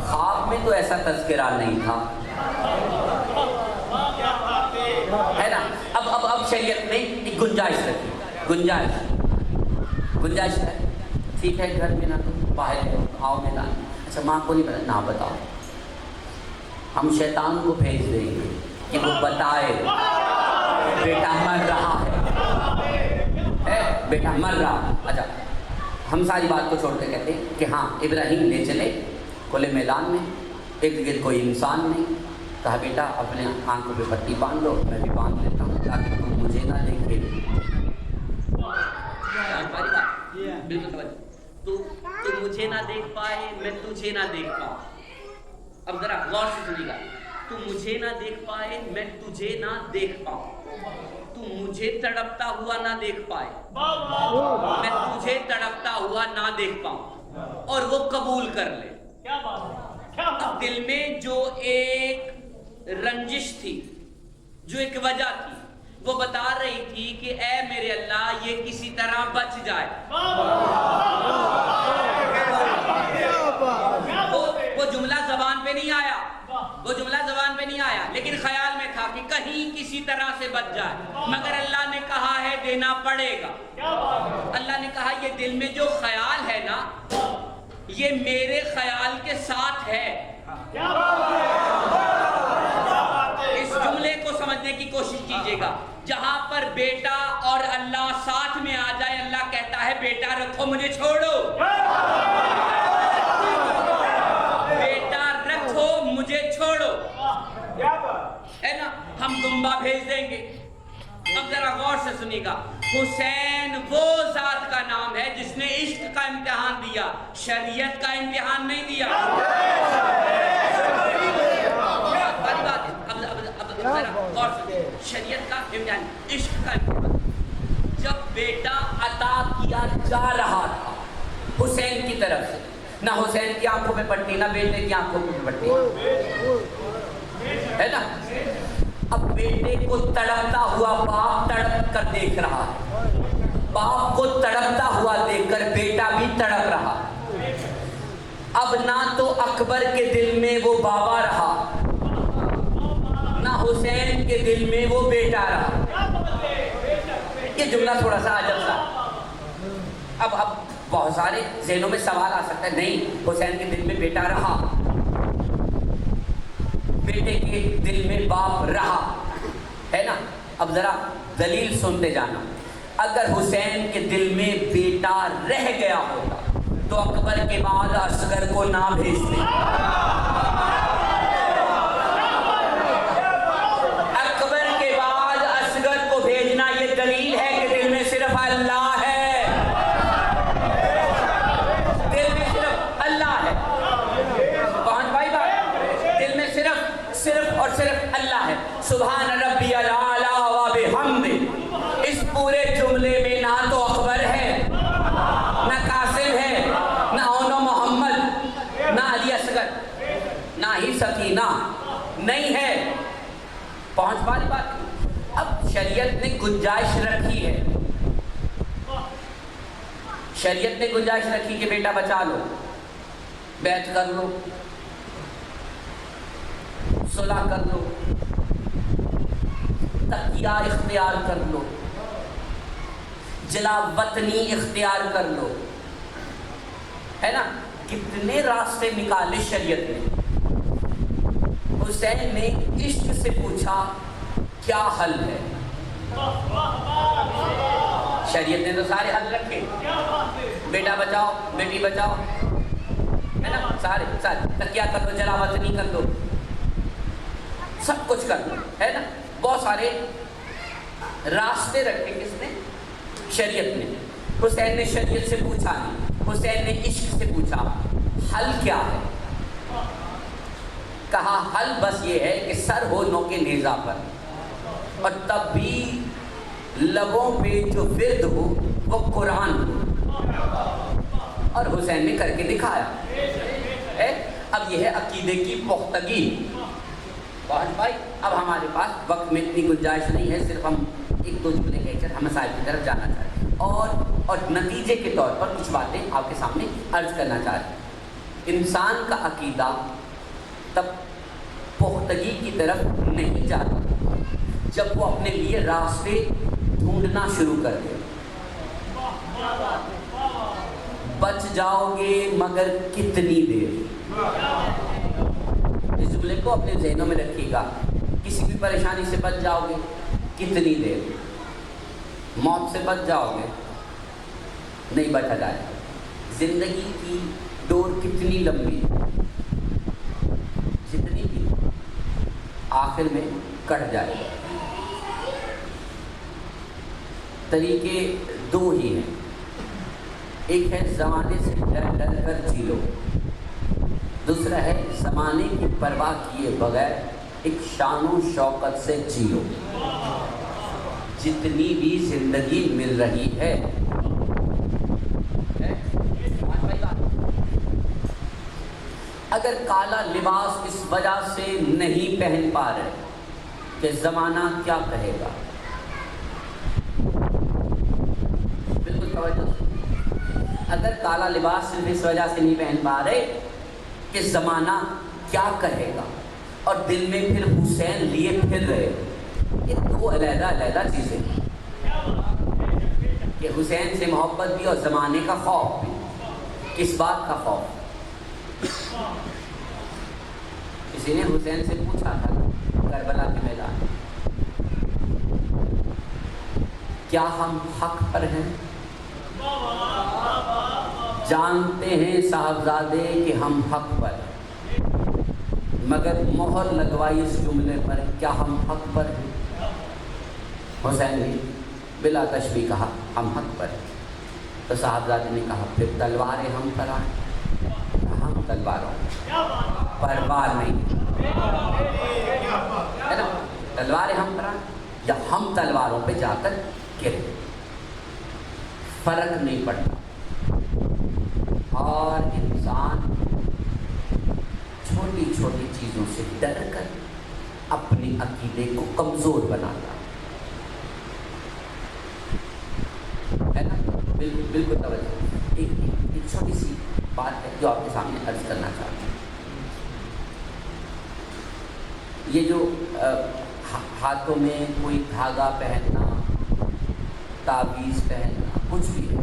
خواب میں تو ایسا تذکرہ نہیں تھا، ہے نا؟ اب شریعت نے ایک گنجائش رکھی، گنجائش ہے، ٹھیک ہے گھر میں نہ تو باہر آؤ میدان۔ اچھا ماں کو نہیں پتا، نہ بتاؤ، ہم شیطان کو بھیج دیں گے کہ وہ بتائے بیٹا مر رہا ہے، بیٹا مر رہا۔ اچھا ہم ساری بات کو چھوڑ کے کہتے ہیں کہ ہاں ابراہیم لے چلے کھلے میدان میں، ارد گرد کوئی انسان نہیں، کہا بیٹا اپنے آنکھوں پہ پٹی باندھ لو، میں بھی باندھ لیتا ہوں تاکہ تم مجھے نہ دیکھے۔ بالکل تو مجھے نہ دیکھ پائے، میں تجھے نہ دیکھ پاؤں۔ اب ذرا غور سے سنیے گا، تو مجھے نہ دیکھ پائے، میں تجھے نہ دیکھ پاؤں، تو مجھے تڑپتا ہوا نہ دیکھ پائے، میں تجھے تڑپتا ہوا نہ دیکھ پاؤں، اور وہ قبول کر لے۔ اب دل میں جو ایک رنجش تھی، جو ایک وجہ تھی، وہ بتا رہی تھی کہ اے میرے اللہ یہ کسی طرح بچ جائے۔ وہ جملہ زبان پہ نہیں آیا، وہ جملہ زبان پہ نہیں آیا، لیکن خیال میں تھا کہ کہیں کسی طرح سے بچ جائے، مگر اللہ نے کہا ہے دینا پڑے گا۔ اللہ نے کہا یہ دل میں جو خیال ہے نا، یہ میرے خیال کے ساتھ ہے۔ اس جملے کو سمجھنے کی کوشش کیجئے گا، جہاں پر بیٹا اور اللہ ساتھ میں آ جائے، اللہ کہتا ہے بیٹا رکھو مجھے چھوڑو، بیٹا رکھو مجھے چھوڑو، ہے نا؟ ہم دمبا بھیج دیں گے۔ اب ذرا غور سے سنیے گا، حسین وہ ذات کا نام ہے جس نے عشق کا امتحان دیا، شریعت کا امتحان نہیں دیا۔ شریعت کا امتحان، عشق کا امتحان۔ جب بیٹا عطا کیا جا رہا تھا حسین کی طرف سے، نہ حسین کی آنکھوں میں پٹی، نہ بیٹے کی آنکھوں میں پٹی، ہے نا؟ اب بیٹے کو تڑپتا ہوا باپ تڑپ کر دیکھ رہا ہے، باپ کو تڑپتا ہوا دیکھ کر بیٹا بھی تڑپ رہا۔ اب نہ تو اکبر کے دل میں وہ بابا رہا، نہ حسین کے دل میں وہ بیٹا رہا۔ یہ جملہ تھوڑا سا عجب سا، اب بہت سارے ذہنوں میں سوال آ سکتا ہے، نہیں حسین کے دل میں بیٹا رہا، بیٹے کے دل میں باپ رہا، ہے نا؟ اب ذرا دلیل سنتے جانا، اگر حسین کے دل میں بیٹا رہ گیا ہوتا تو اکبر کے بعد اصغر کو نہ بھیجتے، اکبر کے بعد اصغر کو بھیجنا یہ دلیل ہے کہ دل میں صرف اللہ ہے، دل میں صرف اللہ ہے۔ پہنچ بھائی بات، دل میں صرف اور صرف اللہ ہے۔ سبحان ربی الاعلی و بحمدہ، اس پورے جملے میں نہ تو اکبر ہے، نہ قاسم ہے، نہ اون و محمد، نہ علی اصغر، نہ ہی سکینہ، نہیں ہے۔ پہنچ والی بات۔ اب شریعت نے گنجائش رکھی ہے، شریعت نے گنجائش رکھی کہ بیٹا بچا لو، بیعت کر لو، صلح کر لو، تقیہ اختیار کر لو، جلا وطنی اختیار کر لو، ہے نا؟ کتنے راستے نکالے شریعت نے۔ حسین نے عشق سے پوچھا کیا حل ہے، شریعت نے تو سارے حل رکھے، بیٹا بچاؤ، بیٹی بچاؤ، ہے نا؟ سارے تقیہ کر لو، جلا وطنی کر لو، سب کچھ کر لو، ہے نا؟ بہت سارے راستے رکھے کس نے؟ شریعت نے۔ حسین نے شریعت سے پوچھا نہیں، حسین نے عشق سے پوچھا حل کیا ہے؟ کہا حل بس یہ ہے کہ سر ہو نو کے نیزہ پر، اور تب بھی لبوں پہ جو ورد ہو وہ قرآن ہو، اور حسین نے کر کے دکھایا ہے۔ اب یہ ہے عقیدے کی پختگی۔ بہت بھائی، اب ہمارے پاس وقت میں اتنی گنجائش نہیں ہے، صرف ہم ایک دو جملے کہہ کر ہم مسائل کی طرف جانا چاہتے ہیں، اور نتیجے کے طور پر کچھ باتیں آپ کے سامنے عرض کرنا چاہتے ہیں۔ انسان کا عقیدہ تب پختگی کی طرف نہیں جاتا جب وہ اپنے لیے راستے ڈھونڈنا شروع کر دے۔ بچ جاؤ گے مگر کتنی دیر، اس جملے کو اپنے ذہنوں میں رکھیے گا۔ کسی بھی پریشانی سے بچ جاؤ گے کتنی دیر، موت سے بچ جاؤ گے نہیں بچا جائے۔ زندگی کی ڈور کتنی لمبی، جتنی بھی آخر میں کٹ جائے۔ طریقے دو ہی ہیں، ایک ہے زمانے سے ڈر ڈر کر جی لو، دوسرا ہے زمانے کی پرواہ کیے بغیر ایک شان و شوکت سے جیو، جتنی بھی زندگی مل رہی ہے۔ اگر کالا لباس اس وجہ سے نہیں پہن پا رہے کہ زمانہ کیا کہے گا، بالکل توجہ سے، اگر کالا لباس صرف اس وجہ سے نہیں پہن پا رہے کہ زمانہ کیا کہے گا، اور دل میں پھر حسین لیے پھر رہے، یہ دو علیحدہ علیحدہ چیزیں ہیں کہ حسین سے محبت بھی اور زمانے کا خوف بھی۔ کس بات کا خوف؟ کسی نے حسین سے پوچھا تھا کربلا کے میدان، کیا ہم حق پر ہیں؟ جانتے ہیں صاحبزادے کہ ہم حق پر ہیں، مگر مہر لگوائی اس جملے پر، کیا ہم حق پر ہیں؟ حسین نے بلا تشبیہ کہا ہم حق پر ہیں۔ تو صاحبزادے نے کہا پھر تلواریں ہم پر آئیں۔ ہم تلواروں پر بار نہیں ہے نا، تلواریں ہم پر آئیں یا ہم تلواروں پہ جا کر گرے، فرق نہیں پڑتا۔ اور انسان چھوٹی چھوٹی چیزوں سے ڈر کر اپنے عقیدے کو کمزور بناتا ہے نا۔ بالکل توجہ، ایک چھوٹی سی بات ہے جو آپ کے سامنے عرض کرنا چاہتا ہوں۔ یہ جو ہاتھوں میں کوئی دھاگا پہننا، تعویذ پہننا، کچھ بھی ہے،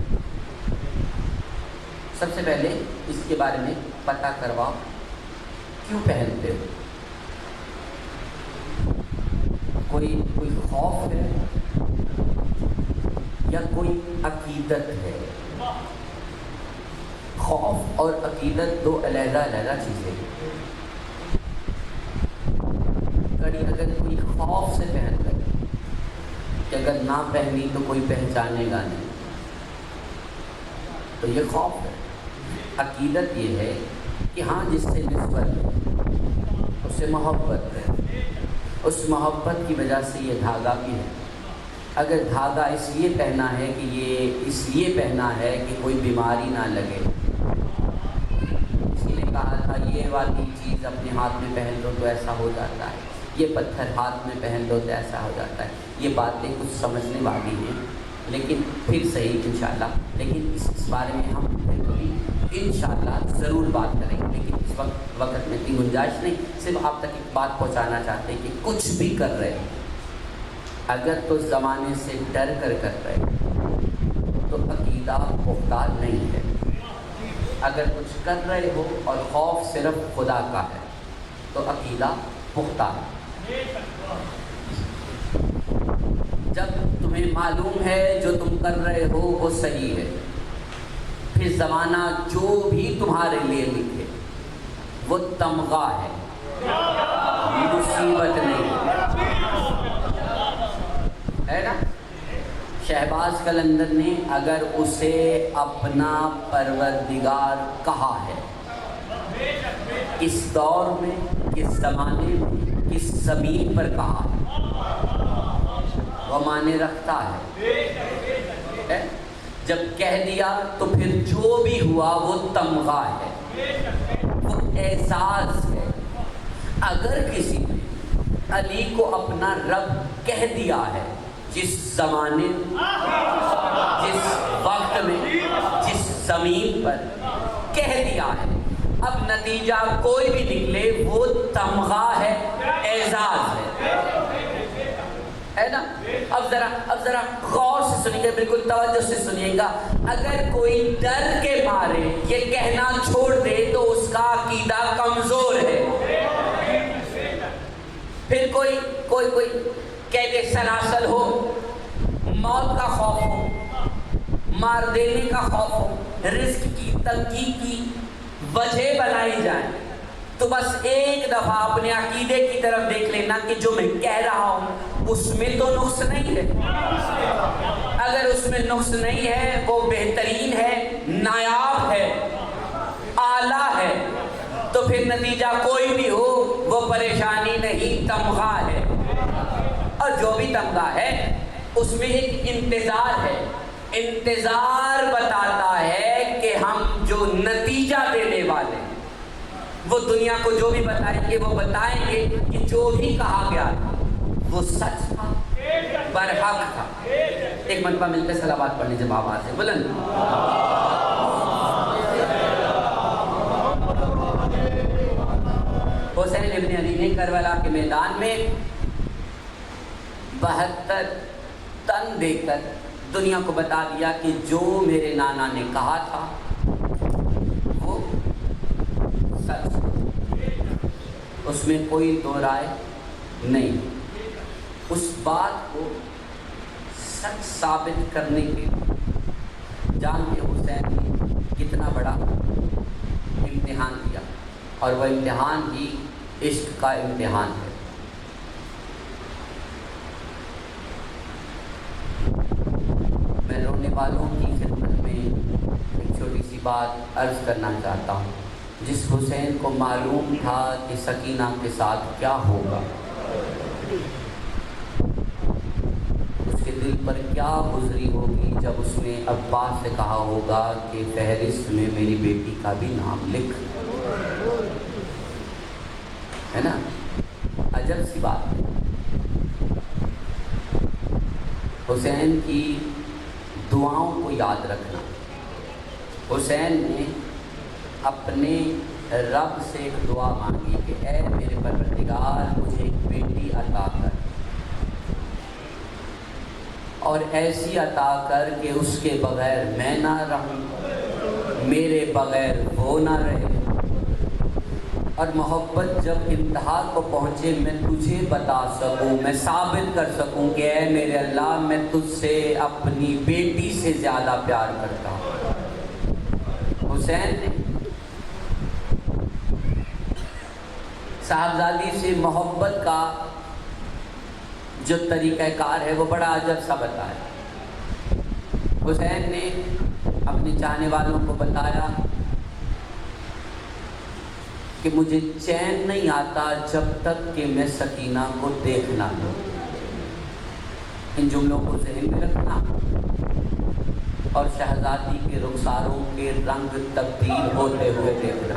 سب سے پہلے اس کے بارے میں پتہ کرواؤ کیوں پہنتے ہو۔ کوئی خوف ہے یا کوئی عقیدت ہے؟ خوف اور عقیدت دو علیحدہ علیحدہ چیزیں ہیں۔ کڑی اگر کوئی خوف سے پہن کر کہ اگر نہ پہنی تو کوئی پہچانے گا نہیں، تو یہ خوف ہے۔ عقیدت یہ ہے کہ ہاں جس سے نسبت ہے اس سے محبت ہے، اس محبت کی وجہ سے یہ دھاگا بھی ہے۔ اگر دھاگا اس لیے پہنا ہے کہ یہ اس لیے پہنا ہے کہ کوئی بیماری نہ لگے، اسی نے کہا تھا یہ والی چیز اپنے ہاتھ میں پہن لو تو ایسا ہو جاتا ہے، یہ پتھر ہاتھ میں پہن لو تو ایسا ہو جاتا ہے۔ یہ باتیں کچھ سمجھنے والی ہیں، لیکن پھر صحیح انشاءاللہ، لیکن اس بارے میں ہم انشاءاللہ ضرور بات کریں گے، لیکن اس وقت میں اتنی گنجائش نہیں۔ صرف آپ تک ایک بات پہنچانا چاہتے ہیں کہ کچھ بھی کر رہے ہیں اگر تو زمانے سے ڈر کر رہے تو عقیدہ پختہ نہیں ہے۔ اگر کچھ کر رہے ہو اور خوف صرف خدا کا ہے تو عقیدہ پختہ ہے۔ جب تمہیں معلوم ہے جو تم کر رہے ہو وہ صحیح ہے، پھر زمانہ جو بھی تمہارے لیے لکھے وہ تمغہ ہے، مصیبت نہیں ہے نا۔ شہباز قلندر نے اگر اسے اپنا پروردگار کہا ہے، کس دور میں، کس زمانے میں، کس زمین پر کہا ہے، وہ معنی رکھتا ہے۔ جب کہہ دیا تو پھر جو بھی ہوا وہ تمغہ ہے، وہ اعزاز ہے۔ اگر کسی نے علی کو اپنا رب کہہ دیا ہے، جس زمانے، جس وقت میں، جس زمین پر کہہ دیا ہے، اب نتیجہ کوئی بھی نکلے وہ تمغہ ہے، اعزاز ہے نا۔ اب ذرا غور سے سنیے گا، بالکل توجہ سے سنیے گا۔ اگر کوئی ڈر کے مارے یہ کہنا چھوڑ دے تو اس کا عقیدہ کمزور ہے۔ پھر کوئی قید سلاسل ہو، موت کا خوف ہو، مار دینے کا خوف ہو، رزق کی تنگی کی وجہ بنائی جائے، تو بس ایک دفعہ اپنے عقیدے کی طرف دیکھ لینا کہ جو میں کہہ رہا ہوں اس میں تو نقص نہیں ہے۔ اگر اس میں نقص نہیں ہے، وہ بہترین ہے، نایاب ہے، اعلیٰ ہے، تو پھر نتیجہ کوئی بھی ہو وہ پریشانی نہیں تمغہ ہے، اور جو بھی تمغہ ہے اس میں ایک انتظار ہے، انتظار بتاتا ہے کہ ہم جو نتیجہ دینے والے ہیں وہ دنیا کو جو بھی بتائیں گے وہ بتائیں گے کہ جو بھی کہا گیا تھا وہ سچ تھا، برحق تھا۔ ایک مرتبہ ملتے صلوات پڑھنے جب آواز ہے بلند۔ حسین ابن علی نے کربلا کے میدان میں 72 تن دے کر دنیا کو بتا دیا کہ جو میرے نانا نے کہا تھا وہ سچ، اس میں کوئی دو رائے نہیں۔ اس بات کو سچ ثابت کرنے کے جان کے حسین نے کتنا بڑا امتحان دیا، اور وہ امتحان ہی عشق کا امتحان ہے۔ میں رونے والوں کی خدمت میں ایک چھوٹی سی بات عرض کرنا چاہتا ہوں۔ جس حسین کو معلوم تھا کہ سکینہ کے ساتھ کیا ہوگا، اس کے دل پر کیا گزری ہوگی جب اس نے عباس سے کہا ہوگا کہ فہرست میں میری بیٹی کا بھی نام لکھ، ہے نا؟ عجب سی بات ہے۔ حسین کی دعاؤں کو یاد رکھنا۔ حسین نے اپنے رب سے ایک دعا مانگی کہ اے میرے پروردگار مجھے ایک بیٹی عطا کر، اور ایسی عطا کر کہ اس کے بغیر میں نہ رہوں، میرے بغیر وہ نہ رہے، اور محبت جب انتہا کو پہنچے میں تجھے بتا سکوں، میں ثابت کر سکوں کہ اے میرے اللہ میں تجھ سے اپنی بیٹی سے زیادہ پیار کرتا ہوں۔ حسین نے صاحبزادی سے محبت کا جو طریقہ کار ہے وہ بڑا عجب سا بتایا۔ حسین نے اپنے چاہنے والوں کو بتایا کہ مجھے چین نہیں آتا جب تک کہ میں سکینہ کو دیکھ نہ لوں۔ ان جملوں کو ذہن میں رکھنا اور شہزادی کے رخساروں کے رنگ تبدیل ہوتے ہوئے دیکھنا،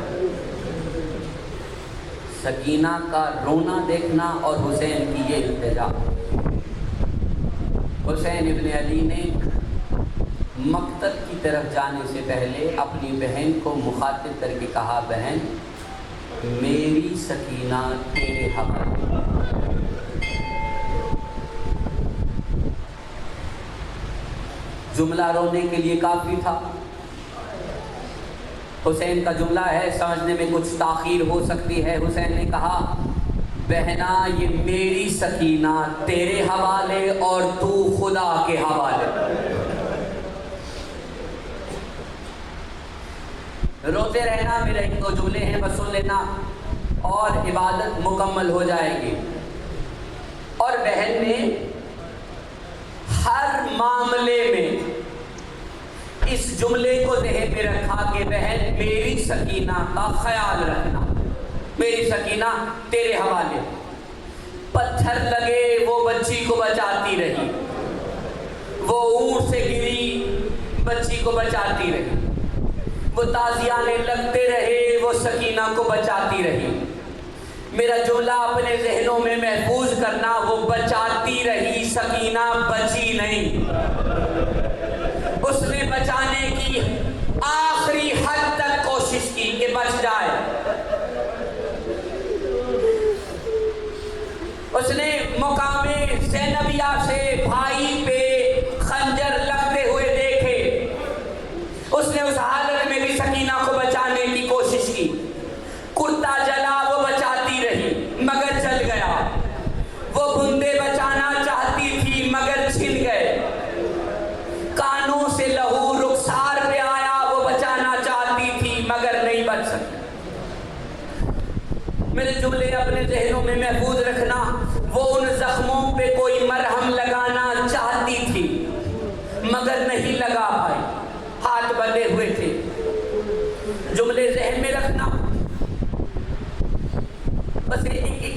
سکینہ کا رونا دیکھنا اور حسین کی یہ التجا۔ حسین ابن علی نے مقتل کی طرف جانے سے پہلے اپنی بہن کو مخاطب کر کے کہا، بہن میری سکینہ تیرے حوالے۔ جملہ رونے کے لیے کافی تھا۔ حسین کا جملہ ہے، سمجھنے میں کچھ تاخیر ہو سکتی ہے۔ حسین نے کہا، بہنا یہ میری سکینہ تیرے حوالے اور تو خدا کے حوالے۔ روتے رہنا، میرے ایک دو جملے ہیں بس سن لینا اور عبادت مکمل ہو جائے گی۔ اور بہن نے ہر معاملے میں اس جملے کو ذہن میں رکھا کہ بہن میری سکینہ کا خیال رکھنا، میری سکینہ تیرے حوالے۔ پتھر لگے وہ بچی کو بچاتی رہی، وہ اونٹ سے گری بچی کو بچاتی رہی، وہ تازیانے لگتے رہے وہ سکینہ کو بچاتی رہی۔ میرا جملہ اپنے ذہنوں میں محفوظ کرنا، وہ بچاتی رہی، سکینہ بچی نہیں۔ اس نے بچانے کی آخری حد تک کوشش کی کہ بچ جائے۔ اس نے مقام زینبیہ سے بھائی پہ خنجر لگتے ہوئے دیکھے، اس نے اس حالت میں بھی سکینہ کو بچانے کی کوشش کی۔ کرتا جلا وہ بچاتی رہی مگر جل گیا، وہ بندے بچانا چاہتی تھی مگر چھن گئے، کانوں سے لہو رخسار پہ آیا وہ بچانا چاہتی تھی مگر نہیں بچ سکی۔ میرے جملے اپنے ذہنوں میں محفوظ رکھنا، وہ ان زخموں پہ کوئی مرہم لگانا چاہتی تھی مگر نہیں لگا پائی، ہاتھ بندھے ہوئے تھے۔ جملے ذہن میں رکھنا، بس ایک